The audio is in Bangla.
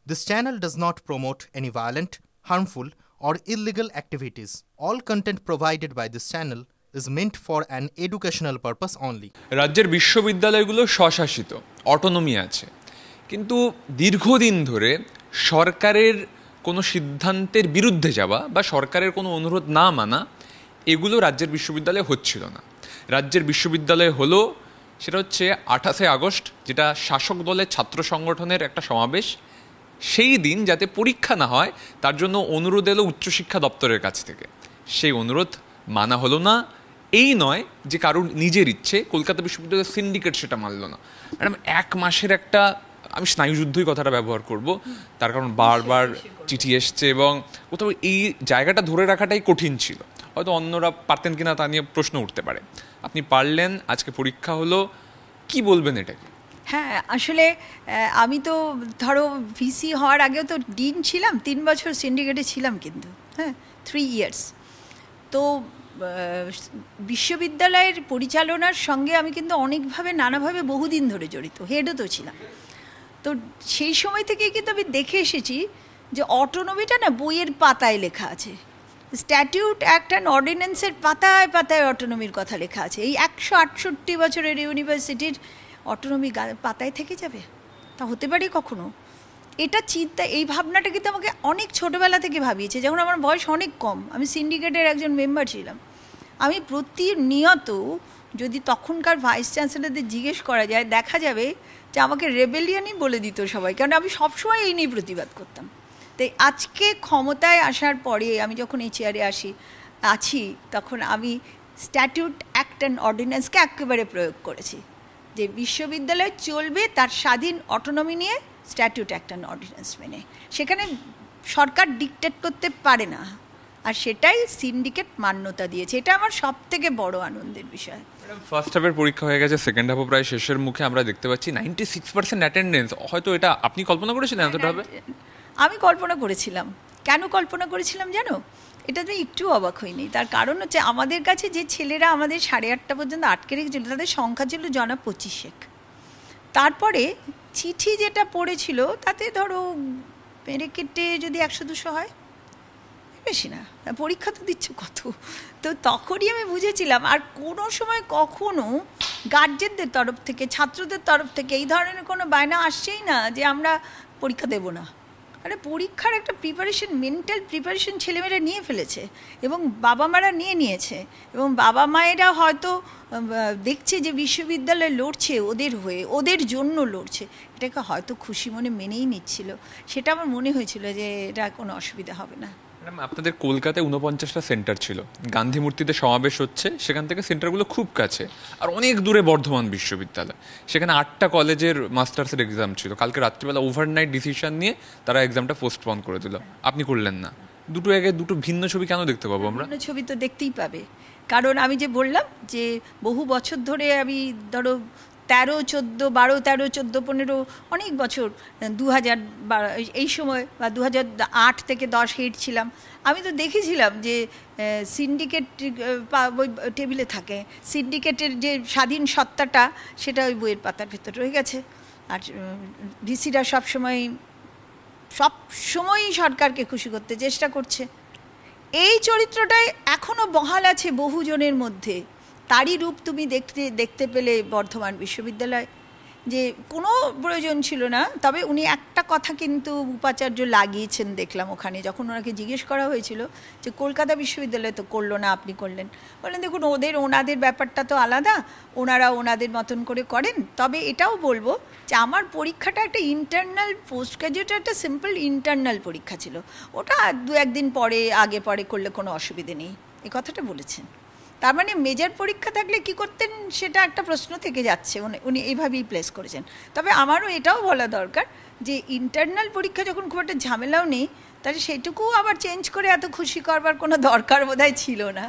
This channel does not promote any violent, harmful, or illegal activities. All content provided by this channel is meant for an educational purpose only. রাজ্যের বিশ্ববিদ্যালয়গুলো স্বশাসিত, অটোনমি আছে, কিন্তু দীর্ঘদিন ধরে সরকারের কোনো সিদ্ধান্তের বিরুদ্ধে যাওয়া বা সরকারের কোনো অনুরোধ না মানা এগুলো রাজ্যের বিশ্ববিদ্যালয়ে হচ্ছিল না। রাজ্যের বিশ্ববিদ্যালয় হলো সেটা হচ্ছে 28 আগস্ট, যেটা শাসক দলের ছাত্র সংগঠনের একটা সমাবেশ। সেই দিন যাতে পরীক্ষা না হয় তার জন্য অনুরোধ এলো উচ্চশিক্ষা দপ্তরের কাছ থেকে। সেই অনুরোধ মানা হলো না, এই নয় যে কারোর নিজের ইচ্ছে, কলকাতা বিশ্ববিদ্যালয়ের সিন্ডিকেট সেটা মানল না। ম্যাডাম, এক মাসের একটা, আমি স্নায়ুযুদ্ধই কথাটা ব্যবহার করব, তার কারণ বারবার চিঠি এসছে এবং কোথাও এই জায়গাটা ধরে রাখাটাই কঠিন ছিল। হয়তো অন্যরা পারতেন কিনা তা নিয়ে প্রশ্ন উঠতে পারে। আপনি পারলেন, আজকে পরীক্ষা হলো, কি বলবেন এটাকে? হ্যাঁ, আসলে আমি তো ধরো ভিসি হওয়ার আগেও তো ডিন ছিলাম, 3 বছর সিন্ডিকেটে ছিলাম, কিন্তু 3 ইয়ার্স। তো বিশ্ববিদ্যালয়ের পরিচালনার সঙ্গে আমি কিন্তু অনেকভাবে নানাভাবে বহুদিন ধরে জড়িত, হেডও তো ছিলাম। তো সেই সময় থেকেই কিন্তু আমি দেখে এসেছি যে অটোনমিটা না বইয়ের পাতায় লেখা আছে, স্ট্যাটিউট অ্যাক্ট অ্যান্ড অর্ডিন্যান্সের পাতায় পাতায় অটোনমির কথা লেখা আছে। এই 168 বছরের ইউনিভার্সিটির অটোনমি পাতায় থেকে যাবে? তা হতে পারে কখনো? এটা চিন্তা, এই ভাবনাটা কিন্তু আমাকে অনেক ছোটোবেলা থেকে ভাবিয়েছে। যখন আমার বয়স অনেক কম, আমি সিন্ডিকেটের একজন মেম্বার ছিলাম, আমি প্রতিনিয়ত, যদি তখনকার ভাইস চ্যান্সেলরদের জিজ্ঞেস করা যায়, দেখা যাবে যে আমাকে রেবেলিয়ানই বলে দিত সবাই, কারণ আমি সবসময় এই নিয়ে প্রতিবাদ করতাম। তাই আজকে ক্ষমতায় আসার পরে আমি যখন এই চেয়ারে আছি তখন আমি স্ট্যাটিউট অ্যাক্ট অ্যান্ড অর্ডিন্যান্সকে একেবারে প্রয়োগ করেছি, যে বিশ্ববিদ্যালয় চলবে তার স্বাধীন অটোনমি নিয়ে, স্ট্যাটিউট অ্যাক্ট অ্যান্ড অর্ডিন্যান্স মেনে। সেখানে সরকার ডিকটেট করতে পারে না, আর সেটাই সিন্ডিকেট মান্যতা দিয়েছে। এটা আমার সব থেকে বড় আনন্দের বিষয়। ফার্স্ট হাফের পরীক্ষা হয়ে গেছে, সেকেন্ড হাফও প্রায় শেষের মুখে। আমরা দেখতে পাচ্ছি 96% অ্যাটেন্ডেন্স। হয়তো এটা আপনি কল্পনা করেছিলেন এতটা হবে? আমি কল্পনা করেছিলাম। কেন কল্পনা করেছিলাম জানো? এটাতে একটু অবাক হয়নি। তার কারণ হচ্ছে, আমাদের কাছে যে ছেলেরা আমাদের 8:30 পর্যন্ত আটকে রেখেছিল, তাদের সংখ্যা ছিল জনা 25। তারপরে চিঠি যেটা পড়েছিল তাতে ধরো মেরে কেটে যদি 100-200 হয়, বেশি না। পরীক্ষা তো দিচ্ছ কত? তো তখনই আমি বুঝেছিলাম। আর কোনো সময় কখনো গার্জেনদের তরফ থেকে, ছাত্রদের তরফ থেকে এই ধরনের কোনো বায়না আসছেই না যে আমরা পরীক্ষা দেব না। আরে পরীক্ষার একটা প্রিপারেশন, মেন্টাল প্রিপারেশন ছেলেমেয়েরা নিয়ে ফেলেছে, এবং বাবা মারা নিয়েছে, এবং বাবা মায়েরা হয়তো দেখছে যে বিশ্ববিদ্যালয় লড়ছে ওদের হয়ে, ওদের জন্য লড়ছে, এটাকে হয়তো খুশি মনে মেনেই নিচ্ছিল। সেটা আমার মনে হয়েছিল যে এটা কোনো অসুবিধা হবে না। ম্যাডাম, আপনাদের কলকাতায় 49টা সেন্টার ছিল, গান্ধী মূর্তিতে সমাবেশ হচ্ছে, সেখান থেকে সেন্টারগুলো খুব কাছে, আর অনেক দূরে বর্ধমান বিশ্ববিদ্যালয়। সেখানে 8টা কলেজের মাস্টার্সের এক্সাম ছিল। কালকে রাত্রিবেলা ওভারনাইট ডিসিশন নিয়ে তারা এক্সামটা পোস্টপন করে দিল। আপনি করলেন না। দুটো জায়গায় দুটো ভিন্ন ছবি কেন দেখতে পাবো আমরা? ভিন্ন ছবি তো দেখতেই পাবে, কারণ আমি যে বললাম যে বহু বছর ধরে আমি ধরো 13, 14, 12, 13, 14, 15 অনেক বছর, 2000 এই সময় বা 2008 থেকে 10 হেড ছিলাম। আমি তো দেখেছিলাম যে সিন্ডিকেট টেবিলে থাকে, সিন্ডিকেটের যে স্বাধীন সত্তাটা সেটা ওই বইয়ের পাতার ভেতর রয়ে গেছে। আর ভিসিরা সবসময়ই সরকারকে খুশি করতে চেষ্টা করছে। এই চরিত্রটাই এখনও বহাল আছে বহুজনের মধ্যে। তারই রূপ তুমি দেখতে পেলে বর্ধমান বিশ্ববিদ্যালয়, যে কোনো প্রয়োজন ছিল না। তবে উনি একটা কথা কিন্তু উপাচার্য লাগিয়েছেন দেখলাম ওখানে, যখন ওনাকে জিজ্ঞেস করা হয়েছিল যে কলকাতা বিশ্ববিদ্যালয় তো করলো না, আপনি করলেন। বললেন, দেখুন ওনাদের ব্যাপারটা তো আলাদা, ওনারা ওনাদের মতন করে করেন। তবে এটাও বলবো যে আমার পরীক্ষাটা একটা ইন্টারনাল, পোস্ট গ্র্যাজুয়েটের একটা সিম্পল ইন্টারনাল পরীক্ষা ছিল, ওটা 2-1 দিন আগে পরে করলে কোনো অসুবিধে নেই, এই কথাটা বলেছেন। তার মানে মেজর পরীক্ষা থাকলে কি করতেন সেটা একটা প্রশ্ন থেকে যাচ্ছে, উনি এইভাবেই প্লেস করেছেন। তবে আমারও এটাও বলা দরকার যে ইন্টারনাল পরীক্ষা যখন খুব একটা ঝামেলাও নেই, তাহলে সেটুকু আবার চেঞ্জ করে এত খুশি করবার কোনো দরকার বোধহয় ছিল না।